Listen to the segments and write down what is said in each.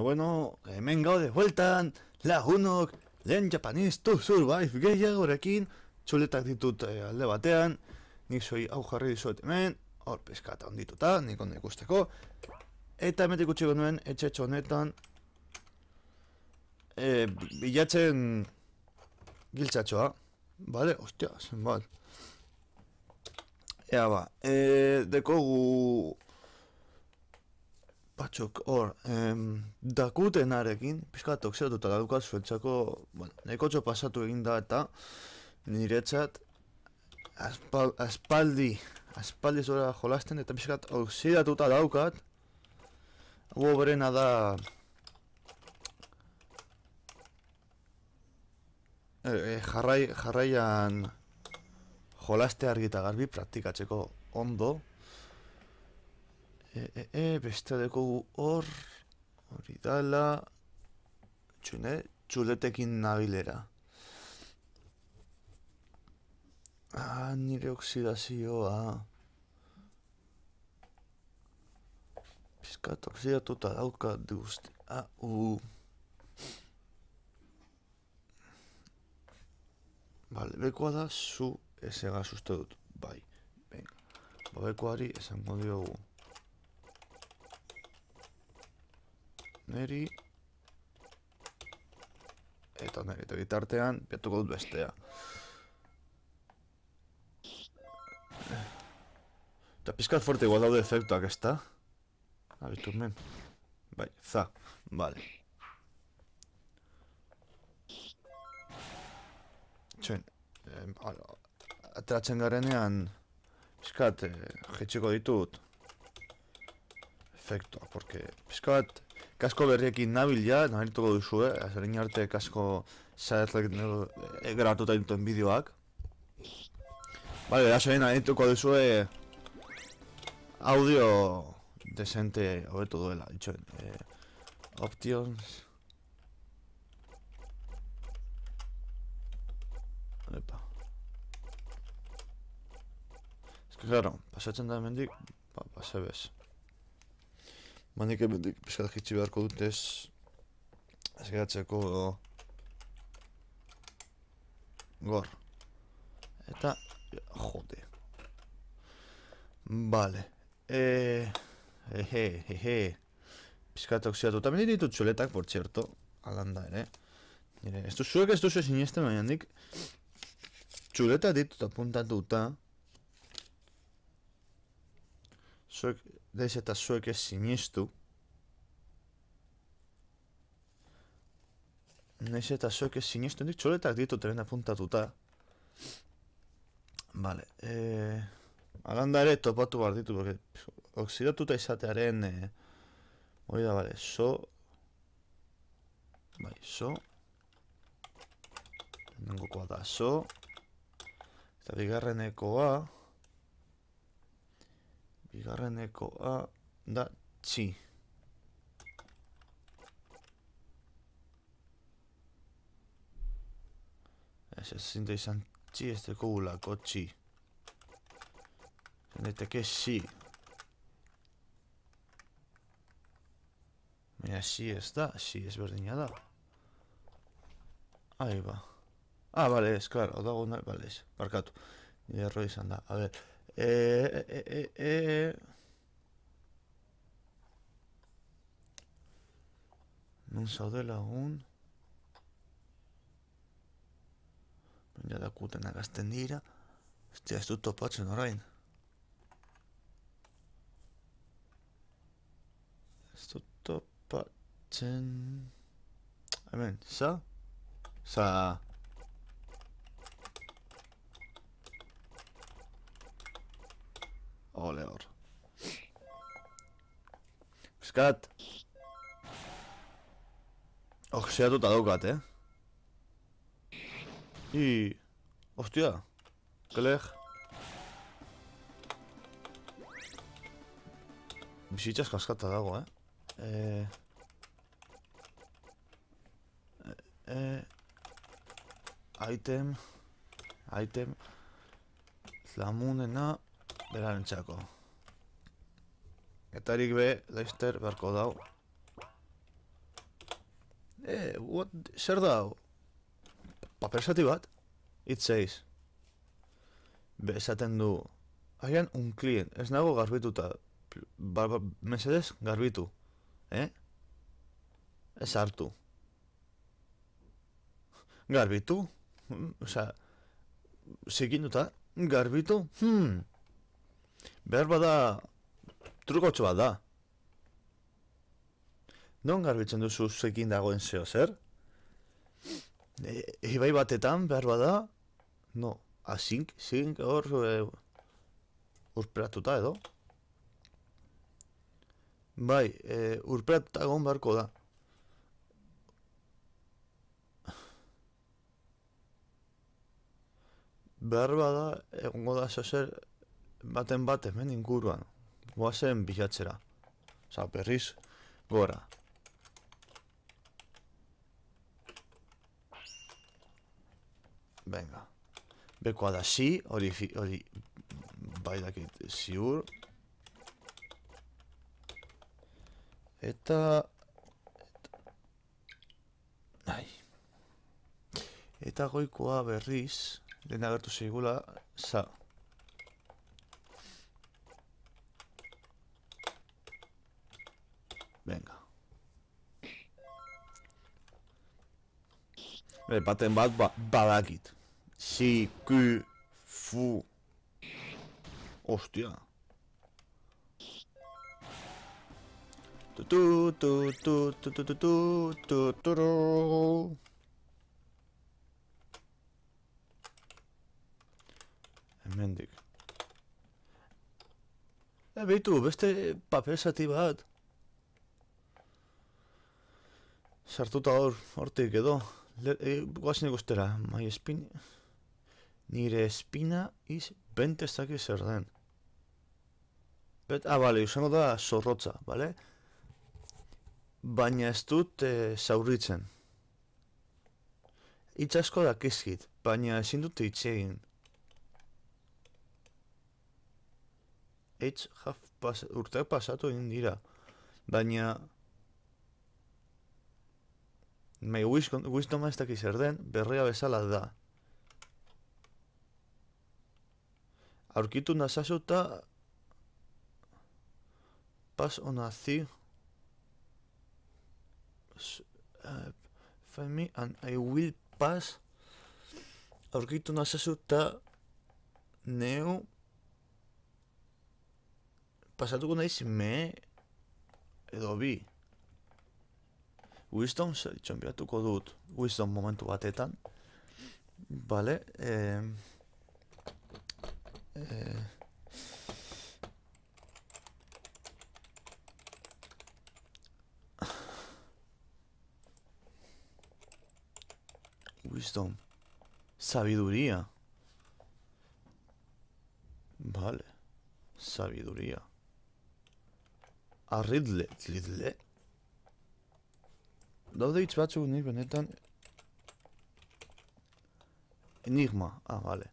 Bueno, hemen gaude bueltan, lagunok, lehen Japanese to Survive gehiagorekin, txuletak ditut alde batean, nik zoi hau jarri dizuet hemen, hor peskata ondituta, nik ondo ikusteko, eta hemen ikutsiko nuen etxetxo honetan, bilatzen giltzatxoa, bale, ostia, zenbat. Ea ba, dekogu batzuk hor, dakutenarekin, pixka toxeatuta daukat zuentzako, bueno, nekotxo pasatu egin da eta niretzat aspaldi zora jolasten eta pixkat oxidatuta daukat. Hau berena da jarraian jolaste argi eta garbi praktikatzeko ondo. Beste dekogu hori dala, txuletekin nabilera. Nire oksidazioa. Piskat oksidatuta daukat guzti. Bale, bekoa da zu ezega uste dut, bai. Venga, bekoari esango diogu. Neri. Eta bitartean, betuko dut bestea. Eta pizkat fuerte igual daude efektuak, ezta? Abitu men. Bai, za, bale. Txuen, ateratzen garenean, pizkat, jetxiko ditut efektuak, porque pizkat kasko berriekin nabil ja, nabiltuko duzu, azarin arte kasko zaretlek grabatuta dituen bideoak. Bale, azarin nabiltuko duzu audio desente hobetu duela, ditxoen. Options. Epa. Ez que, claro, pasatzen da hemendik, pase bez. Manik emendik pizkat jitsi beharko dut ez geratzeko gor. Eta, jode. Bale. Pizkat oxidatuta. Hemen ditut txuletak, por txerto. Alanda ere. Nire, zuek ez duzu sinesten baina nik txuletak ditut apuntatuta. Zuek, daiz eta zuek ez sinistu. Naiz eta zuek ez sinistu, nik txuletak ditut eren apuntatuta. Vale, alanda ere topatu behar ditu, porque oksidatuta izatearen, hori da, vale, bai, nengokoa da, eta bigarrenekoa da txi. Ez zinte izan txi, ez deko gulako txi. Zeneteke xi. Baina xi ez da, xi ez berdina da. Ahí ba. Bale, ez, claro, dago nahi, bale, ez, barkatu. Nire erroi izan da, a ver. Nun zaude lagun. Baina dakutenak azten dira. Ez dut topatzen orain. Ez dut topatzen. Hemen, za? Ole hor. Piskat. Oxidatuta daukat, Ostia. Keleg. Bizitzaz kaskata dago, Item. Lamunena. Beraren txako. Etarik be, Leister beharko dau. Zer da? Paper zati bat? It says. Esaten du. Haian un client. Ez nago garbituta. Mesedez, garbitu. Ez hartu. Garbitu? Osa, zikinduta, garbitu? Behar bada, trukotxo bat da. Non garbitzen duzu zekin dagoen zeo zer? Ibai batetan, behar bada, no, asink hor urperatuta edo. Bai, urperatuta egon beharko da. Behar bada, egongo da zozer baten bat hemen inguruan. Goazen bilatzera. Osa, berriz, gora. Venga. Bekoa da si, hori bai dakit ziur. Eta... Eta goikoa berriz... Lehen agertu zeigula, za. Venga. Baten bat badakit. Si, ku, fu. Ostia. Hemendik. Beitu, beste paper zati bat. Sartuta hortik edo. Guazen ikustera. My spin... Nire espina iz bente ez dakit zer den. Bale, usango da zorrotza, bale? Baina ez dut zauritzen. Itz asko dakizkit, baina ezin dut itxegin. Urteak pasatu egin dira, baina wisdom ez dakiz zer den, berria bezala da. Aurkitu nazazuta pass on a thing find me and I will pass. Aurkitu nazazuta neu pasatuko naiz me edo bi. Wisdom txonbiatuko dut wisdom momentu batetan. Vale, wisdom, sabiduría. Vale, sabiduría. A Ridley. Daude hitz batzuk nik benetan... Enigma, vale.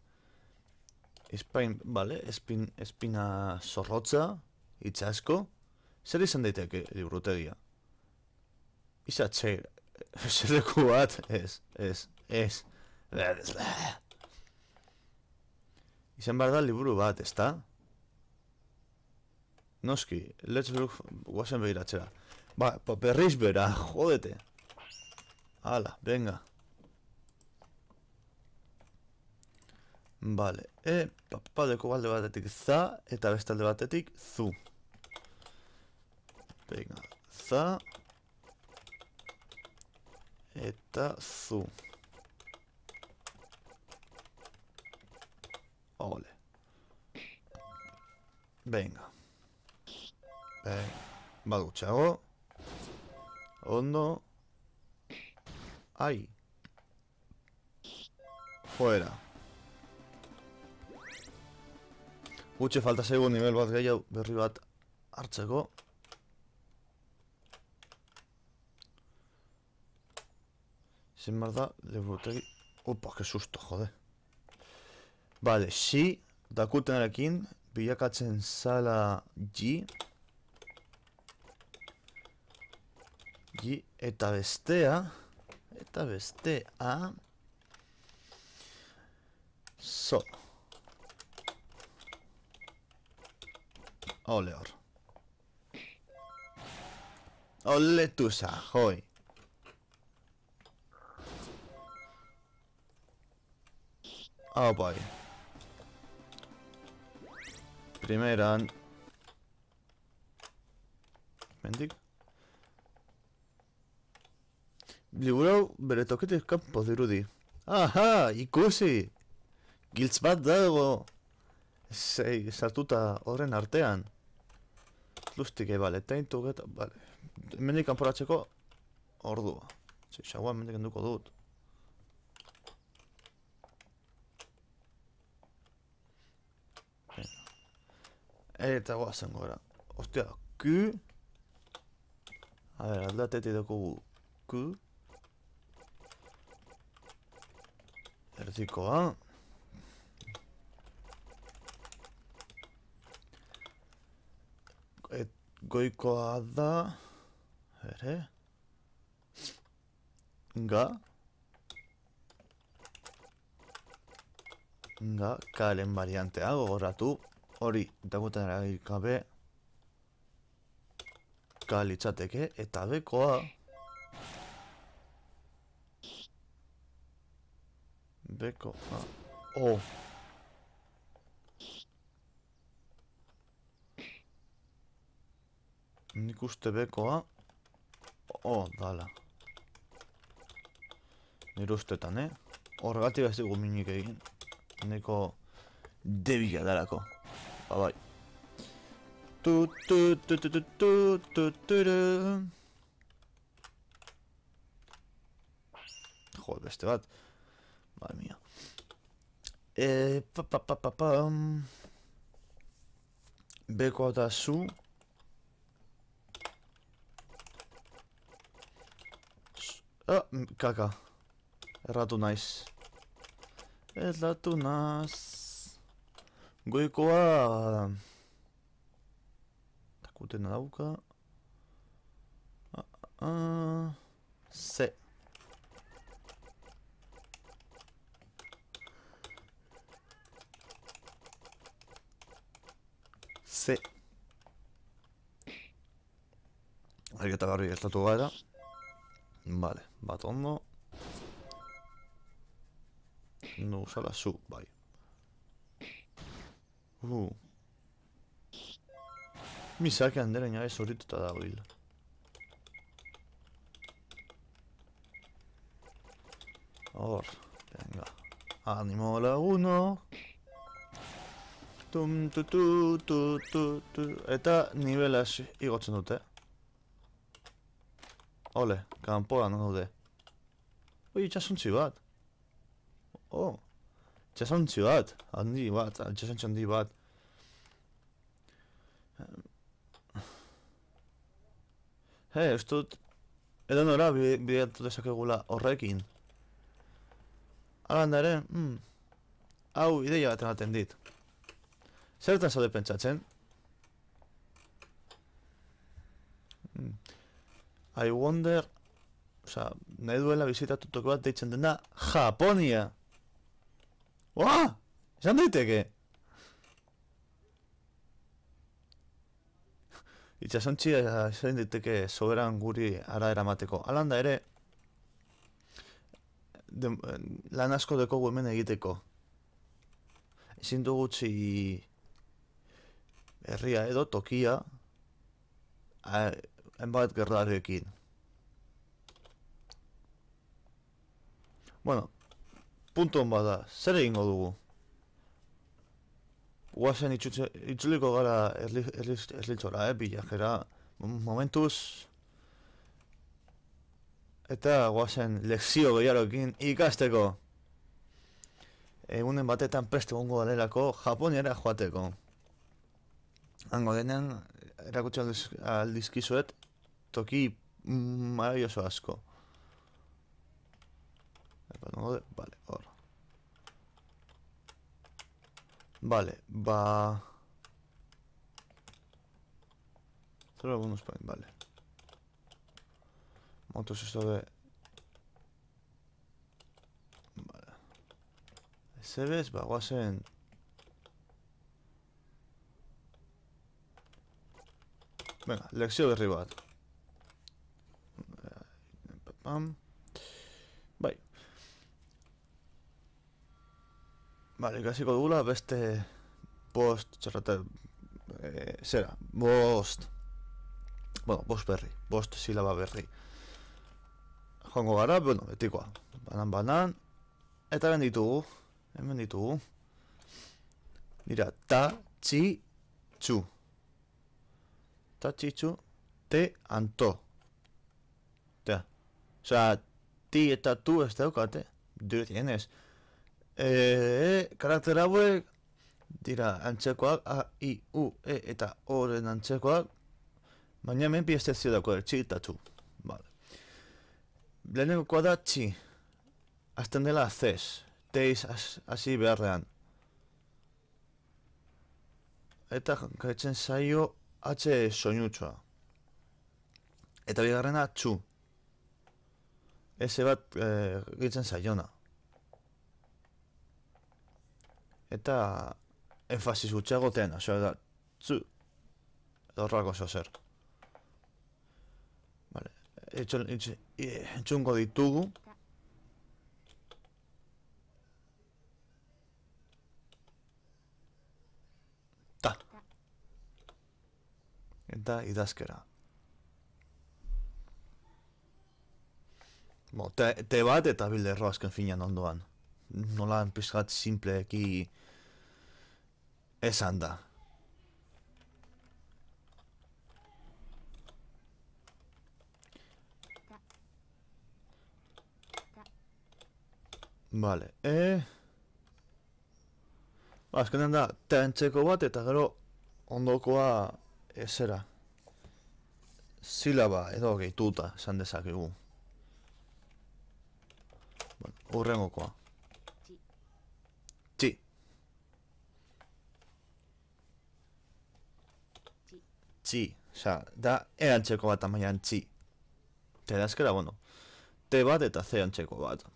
Vale, espina zorrotza, hitz asko. Zer izan daiteke liburutegia? Izatxe, zerreku bat, ez. Izan behar da liburu bat, ezta? Noski, let's look, guazen begiratzera. Ba, berriz bera, jodete. Hala, venga. Vale, papadeko alde batetik za, eta beste alde batetik zu. Venga, za. Eta zu. Ole. Venga. Badutxago. Ondo. Ai. Fuera. Gutxe falta zaigu nivel bat gehiago berri bat hartzeko. Sin behar da, liburutegi... Opa, que susto, jode. Vale, si dakutenarekin bilakatzen zala G. G eta bestea Eta bestea... So. Ole hor. Ole tusa, joi. Oh, bai. Primeran. Mendik. Liburau bere toketik kanpo dirudi. Aha, ikusi! Giltz bat dago. Sei, sartuta horren artean. Lustik, bale, teintu geta, bale. Mendik kanporatzeko ordua. Xagua mendik enduko dut. Eta guazen gora. Ostia, Q. A ver, aldatetik dugu Q. Erdikoa. Goikoa da... Ere... Ga... Karen variantea gogoratu. Hori, dagoetan eragikabe. Ka litzateke, eta bekoa... Bekoa... Oh! Nik uste bekoa... Oh, dala. Nire ustetan, Horregatik ez dugu minik egin. Neko... Debila dalako. Bai. Joder, beste bat. Madre mia. Bekoa da zu. Ah, kaka. Erratu naiz. Erratu naiz. Goikoa... Takutena dauka. C. C. Ariketa garbi erratu gara. Vale, bat ondo. No usala zu, bai. Misaki handera inabe zorituta dago hil. Hor, venga. Animo laguno. Tum tu tu tu tu tu. Eta nivelaz igotzen dute. Ole, kanpoan gaude. Oi, itxasuntzi bat. Oh, itxasuntzi bat. Handi bat, itxasuntzi handi bat. Ez dut... Edo nora bideatu dezakegula horrekin. Alanda ere, hau ideia bat ematen dit. Zertan zaude pentsatzen? I wonder... Osa, nahi duela bizitatu toki bat deitzen dena Japonia! Oa! Esan daiteke! Itxasontzi esan daiteke soberan guri ara eramateko. Alanda ere, lan asko dekogu hemen egiteko. Ezin dugu utzi herria edo tokia hainbat gerlariekin. Bueno, puntu hon bada, zer egingo dugu? Guazen itzuliko gara erlitxora, bilajera, momentuz. Eta guazen lekzio gehiagoekin ikasteko. Egunen batetan preste gongo galerako Japoniara joateko. Hango denen, erakutsi aldizkizuet, toki maravilloso asko. Vale, hor. Vale, ba... Zer bonus point, vale. Motos esto de... Zebez, guazen... Venga, lekzio berri bat. Bai. Vale, ikasiko dugula beste... Bost, txarrate... Zera, bost... Bueno, bost berri, bost silaba berri. Joango gara, bueno, betikoa. Banan, eta hemen ditugu. Dira, ta, txi, txu. Ta, txi, txu, te, anto. Tea. Osea, ti eta tu ez daukate. Tienes. Karakter hauek dira antzekoak, a, i, u, e, eta oren antzekoak. Baina hemen bi estezio dago, txi eta txu. Vale. Lehenengokoa da txi. Azten dela zez. Teiz hasi beharrean. Eta gaitzen zaio H soinutxoa. Eta bigarrena txu. S bat gaitzen zaiona. Eta enfasiz gutxeago tena. Osea da txu. Edo horrako zer. Vale. Entzungo ditugu. Ta. Eta idazkera. Bo, te bat eta bilderro azken finean ondoan. Nola pizkat simpleki esan da. Vale, azkenean da, tentzeko bat eta gero ondokoa zera. Silaba edo gehituta esan dezakegu. Urrengokoa. Txi. Txi. Osa, da antzeko bat amaian txi. Te dazkera, bueno. T bat eta C antzeko bat.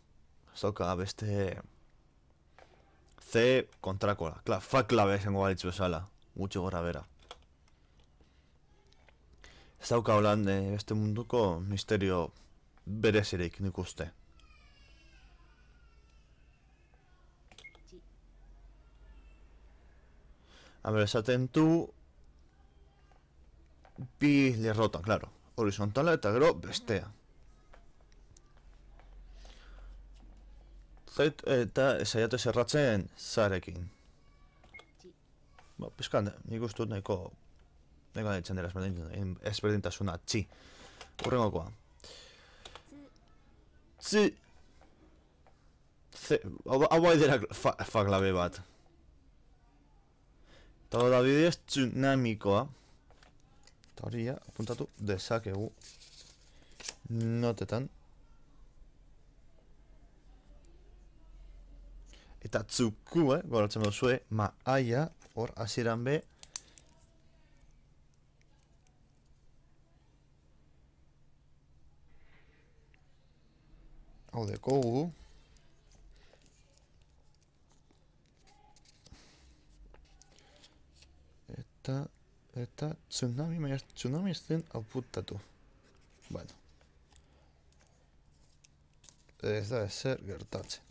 Zoka beste... C kontrakoa. Fa klabe esango balitzu bezala. Gutxi gora bera. Ez dauka holan beste munduko misterio berezirik nik uste. Aber, esaten du bi lerrotan, claro. Horizontala eta gero bestea. Zait eta esaiatu zerratzen zarekin. Ba, pizkan, nik ustut nahiko ditzen dira ezberdintasuna txi. Urrengokoa. Tzi. Hau bai dira faklabe bat. Eta hori da bidez tsunamikoa. Eta hori ja, apuntatu dezakegu notetan. Eta tzuku, goratzen duzue, maaia, hor hasieran be. Hau dekogu. Eta tsunami, baina tsunami ez den apuntatu. Bueno. Ez da ezer gertatzen.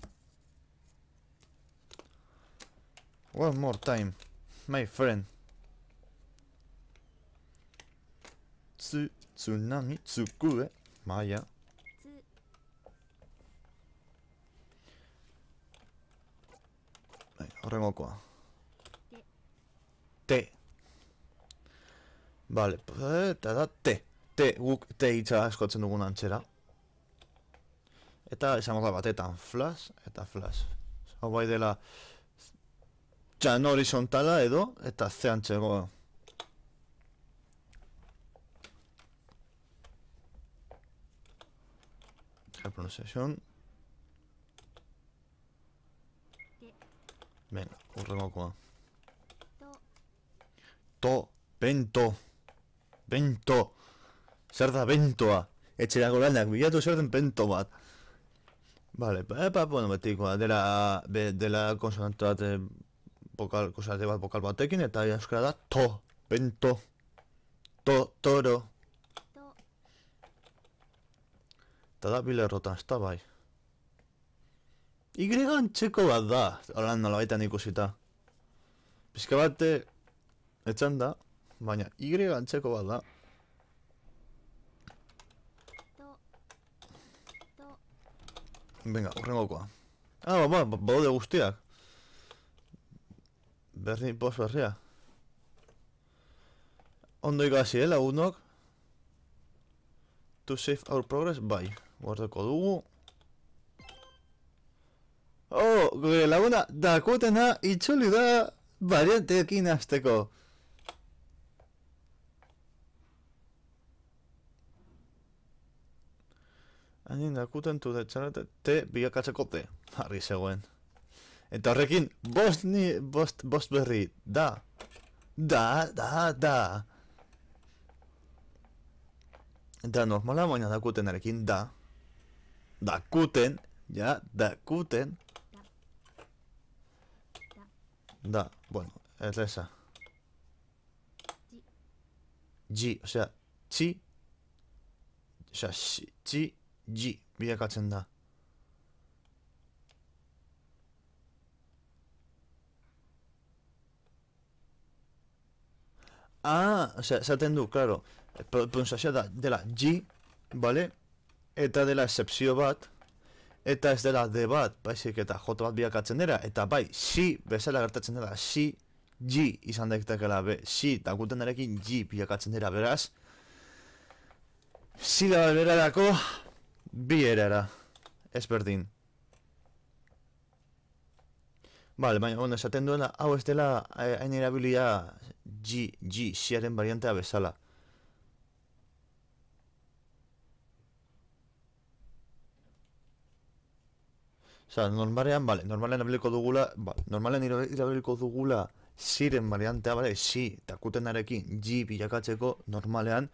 One more time, my friend. Tsunami, tsuku, maya. Horrengokoa. Te. Vale, eta da te. Te, guk te hitza eskotzen dugun antzera. Eta esango da batetan flash eta flash. Hau bai dela txan horizontala edo eta ze antzego. Pronunciation. Venga, urrengokoa. To, bento. Bento. Zer da bentoa? Etxerako lanak bilatu zer den bento bat. Vale, bueno, betikoa, dela konsonante bat, konsonante bat bokal batekin, eta euskara da to, bento, toro. Eta da bilerrotan, ez da bai. Y antzeko bat da, horan nolabaitan ikusita. Pizka bat, etxan da, baina Y antzeko bat da. Venga, urrengokoa. Baude guztiak. Berri, post berria. Ondo ikasi, lagunok. To save our progress, bai. Guardeko dugu. Gure laguna, dakotena itzuli da varianteekin hasteko. Hain dakuten tu detxanete te bilakatzeko te. Harri zegoen. Eta horrekin, bost berri, da. Eta normala baina dakutenarekin da. Dakuten, ja, dakuten. Da, bueno, erreza. G, osea, txi. Osea, txi. G, bilakatzen da. Osea, esaten du, claro. Pronunciazioa da, dela G, vale? Eta dela excepzio bat. Eta ez dela D bat, baizik eta J bat bilakatzen dira. Eta bai, si, bezala gertatzen dela, si, G izan daitekela, si, dakutenarekin G bilakatzen dira, beraz. Si da bererarako, bi erara, ez berdin. Vale, baina, bueno, esaten duena, hau ez dela hain erabilia G, siaren variantea bezala. Osa, normalean, vale, normalean erabiliko dugula siren variantea, vale, si, dakutenarekin G bilakatzeko, normalean,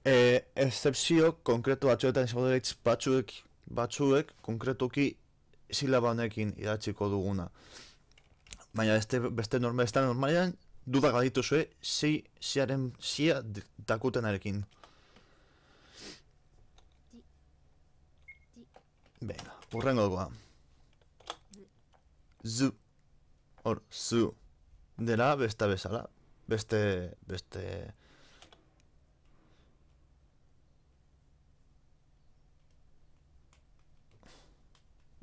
excepzio konkretu batzuetan izango dira batzuek konkretuki silaba honekin idatziko duguna. Baina beste normalean dudak adituzue siaren sia dakutenarekin. Venga, urrengo dugu. Zu. Hor, zu. Dela beste bezala. Beste...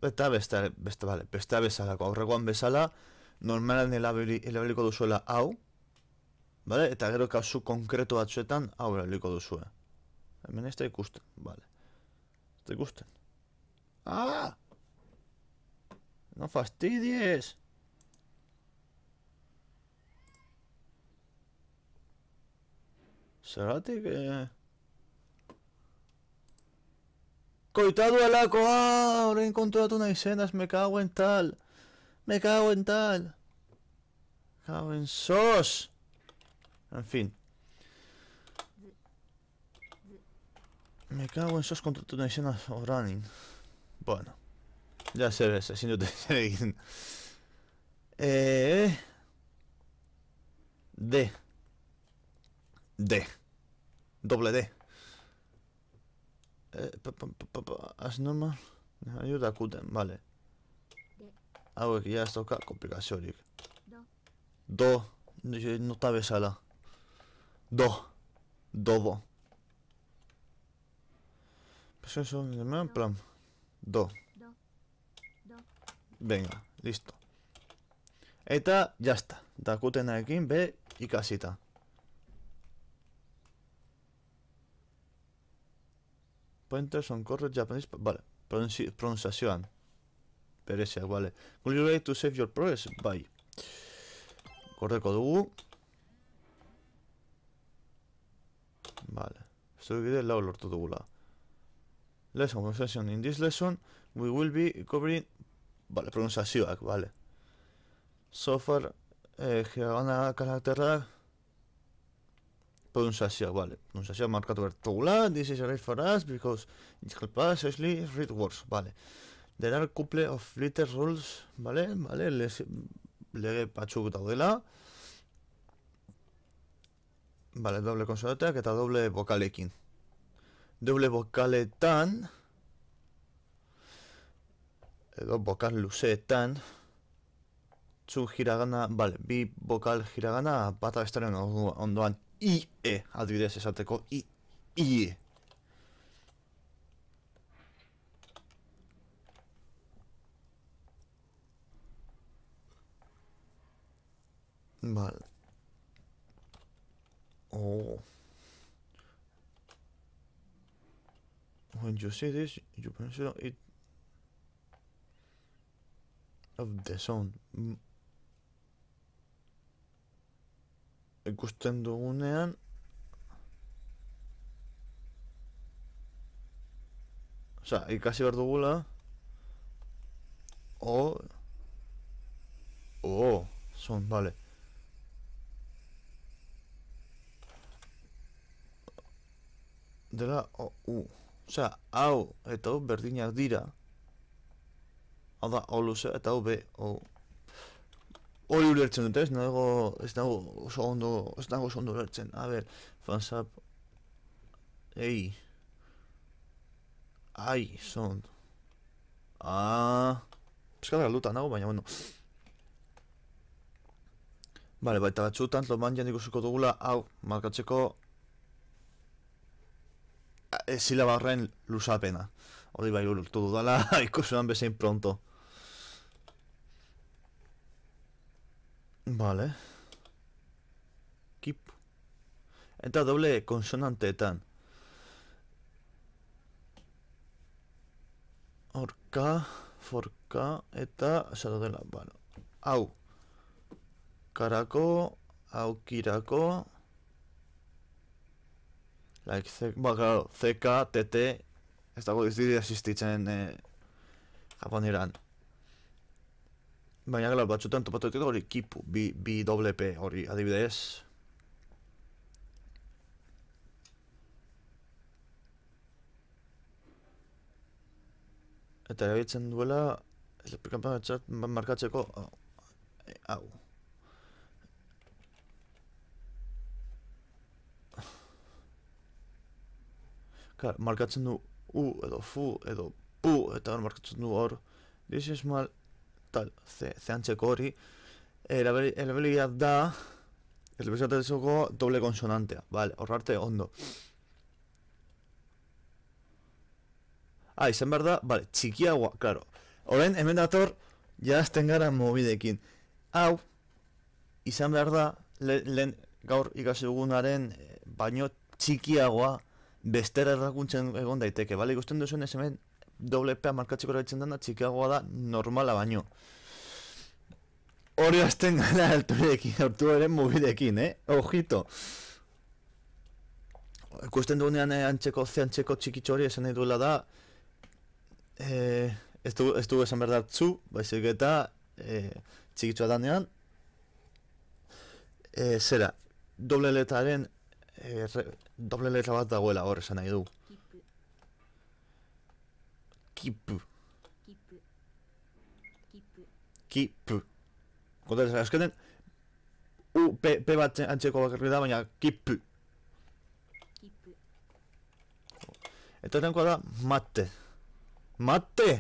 Eta beste bezalako, aurrekoan bezala, normalan erabiliko duzuela hau, vale? Eta gero kasu konkretu batzuetan hau erabiliko duzue. Hemen ez da ikusten, vale. Ez da ikusten. No fastidies! Zeratik, Koitadu alako, orain konturatu nahi zenaz, me cago en tal. Me cago en sos. En fin. Me cago en sos konturatu nahi zenaz, orain. Bueno. Ja zer ez, ezin dute zer egin. Doble D. Az normal. Ayuda akuten, vale. Hauek ja ez dauka komplikaziorik. Do. Nota bezala. Do. Pues eso, en plan. Do. Venga, listo. Eta, jazta. Dakutenarekin be ikasita. Pointers on correct Japanese, vale, pronunciazioan. Bereziak, vale. Will you like to save your progress? Bai. Gordeko dugu. Vale. Zerugide lau lortu dugula. Lesson pronunciation. In this lesson, we will be covering, vale, pronunciazioak, vale. So far, geogana karakterrak, pronunciazioak, vale. Pronunciazioak markatu bertugula. This is great for us because it helps us actually read words, vale. There are a couple of little rules, vale? Lege batzuk daudela. Vale, doble konsonanteak eta doble bokalekin. Doble bokaletan, edo bokal luzeetan, zu hiragana, vale, bi bokal hiragana bata bestaren ondoan IE, adibidez esateko IE. Vale. Oh. When you see this, you consider it of the sound. Ikusten dugunean osea, ikasi behar dugula son, vale. Dela, osea, hau eta hau berdinak dira. Hau da, hau luze eta hau be, hori ulertzen dut, ez nago oso ondo ulertzen. A ber, fansap, ai, son. Pizkat galduta nago, baina, bueno. Vale, baita batzutan, lomandian ikusiko dugula, hau, markatzeko silaba horren luzapena. Hori bai ulertu dudala, ikusuan bezain pronto. Vale. Keep. Eta doble konsonanteetan. Orka, forka, eta esatu dela, bueno. Hau. Karako, aukirako. Like, claro, CK, TT, ez dago dizidea existitzen japoneran. Baina, claro, batzutan topatu dut hori kipu, bi doble P hori, adibidez. Eta erabiltzen duela, markatzeko, hau. Claro, markatzen du U edo Fu edo Pu eta hor markatzen du hor disismal tal, zehantzeko hori erabilia da elbizatezoko doble konsonantea, vale, hor arte ondo. Izan behar da, vale, txikiagoa, claro. Orain, hemen dator, jazten gara mobidekin. Hau, izan behar da, lehen gaur ikasi dugunaren baino txikiagoa bestera errakuntzen egon daiteke, bale? Ikusten duzuen ez hemen doble P markatzeko erabiltzen dena txikiagoa da normala baino. Hori azten gara altuaren mobidekin, Ojito. Ikusten dugunean zehantzeko txikitxo hori esan nahi duela da ez du esan behar dartzu, baizik eta txikitxoa danean zera, doble letaren doble letra bat dagoela hor esan nahi du. Kipu. Kipu. Kontaz, azkenen P bat antzeko bakarri da, baina kipu. Eta tenkoa da mate. Mate!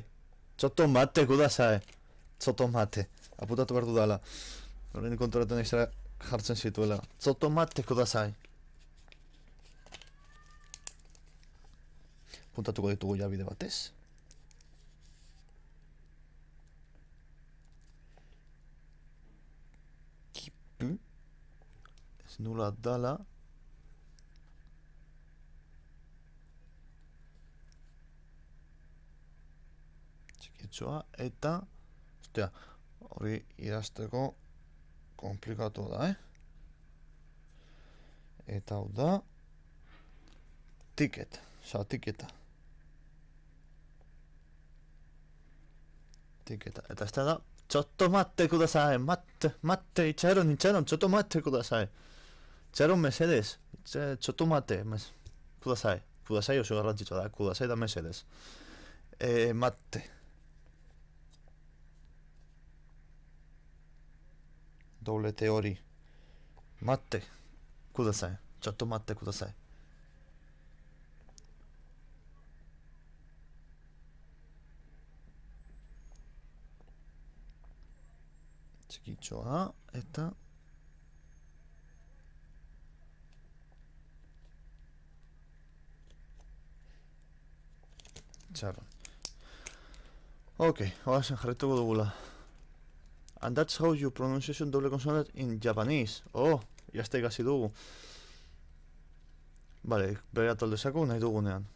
Txoto mate kudasai. Txoto mate. Aputatu behar dudala. Horrein kontoratu nahi zara jartzen zituela. Txoto mate kudasai. Puntatuko ditugu ja bide batez. Kipu. Ez nula dala. Txikitzoa eta ostia, hori idazteko komplikatu da, Eta hau da ticket, tiketa. Tiketa. Eta ez da, txotto matte kudasai, matte, itxaron, txotto matte kudasai. Itxaron mesedes, txotto matte, kudasai. Kudasai oso garrantzitsua da, kudasai da mesedes. Matte. doblete hori. Mate. Kudasai. Chatto mate kudasai. Txikitxoa, eta... Txarra. Ok, oazen jarretuko dugula. And that's how you pronunciation double consonant in Japanese. Oh, jazta ikasi dugu. Vale, bera toldezako nahi dugunean.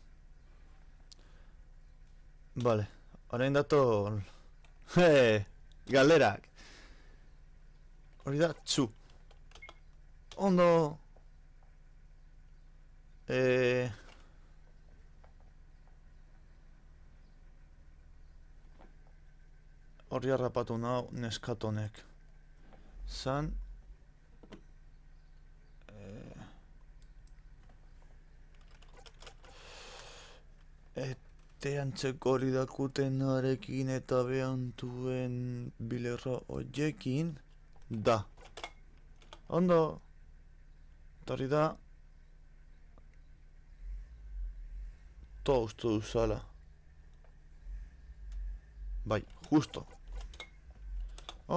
Vale, orain dator... Galerak. Hori da, txu. Ondo... Hori harrapatu nau neskatonek. Zan... Antzeko hori dakutenarekin eta behantuen bilerro oiekin da. Ondo. Eta hori da. Toastu duzala. Bai, justo.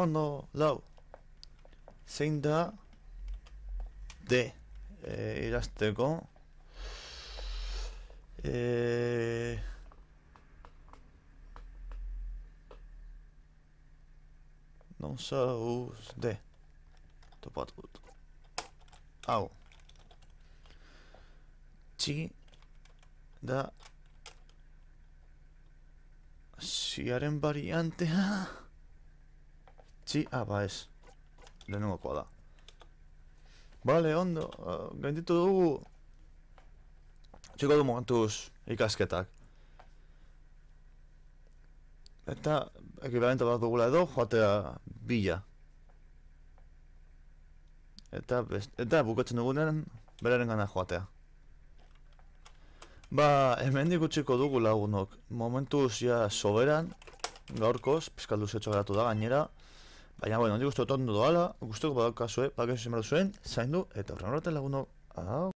Ondo, lau. Zein da D. Irazteko. Non zauz D. Topatu dut. Hau. Txi da ziaren variantea. Txi, ba ez. Lehenengokoa da. Vale, ondo. Gainditu dugu. Txiko du momentuz ikasketak. Eta ekibalente bat dugula edo joatea bila. Eta bukatzen dugunean beraren gana joatea. Ba, hemendik utziko dugu lagunok. Momentuz ja soberan, gaurkoz, pizkat luzetxo geratu da gainera. Baina, bueno, ondik uste otondo doala, guztuko badaukazue, bakizu zenbara zuen, zaindu, eta horren horretan lagunok.